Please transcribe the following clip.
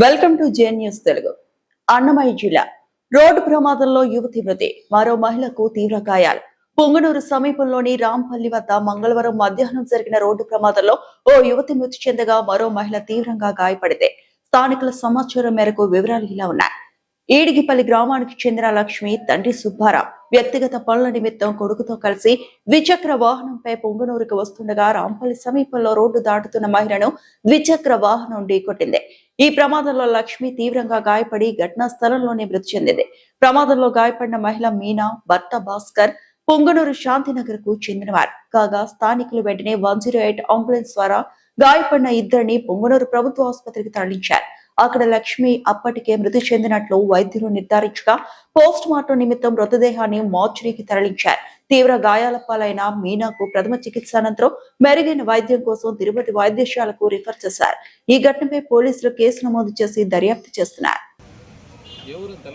Welcome to J news Telugu. Annamayya జిల్లా road ప్రమాదంలో యువతి మృతి, మరో మహిళకు తీవ్ర గాయాలు. పొంగనూరు సమీపంలోని రాంపల్లి వద్ద మంగళవారం మధ్యాహ్నం జరిగిన రోడ్డు ప్రమాదంలో ఓ యువతి మృతి చెందగా మరో మహిళ తీవ్రంగా గాయపడితే స్థానికుల సమాచారం మేరకు వివరాలు ఇలా ఉన్నాయి. ఈడిగిపల్లి గ్రామానికి చెందిన లక్ష్మి తండ్రి సుబ్బారావు వ్యక్తిగత పనుల నిమిత్తం కొడుకుతో కలిసి ద్విచక్ర వాహనంపై పొంగనూరుకు వస్తుండగా రాంపల్లి సమీపంలో రోడ్డు దాటుతున్న మహిళను ద్విచక్ర వాహనం ఢీకొట్టింది. ఈ ప్రమాదంలో లక్ష్మి తీవ్రంగా గాయపడి ఘటనా స్థలంలోనే మృతి చెందింది. ప్రమాదంలో గాయపడిన మహిళ మీనా భర్త భాస్కర్ పొంగనూరు శాంతినగర్ కు చెందినవారు కాగా స్థానికులు వెంటనే 108 అంబులెన్స్ ద్వారా గాయపడిన ఇద్దరిని పొంగనూరు ప్రభుత్వ ఆసుపత్రికి తరలించారు. అక్కడ లక్ష్మి అప్పటికే మృతి చెందినట్లు వైద్యులు నిర్ధారించగా పోస్ట్ మార్టం నిమిత్తం మృతదేహాన్ని మార్చురీకి తరలించారు. తీవ్ర గాయాల పాలైన మీనాకు ప్రథమ చికిత్స అనంతరం మెరుగైన వైద్యం కోసం తిరుపతి వైద్యశాలకు రిఫర్ చేశారు. ఈ ఘటనపై పోలీసులు కేసు నమోదు చేసి దర్యాప్తు చేస్తున్నారు.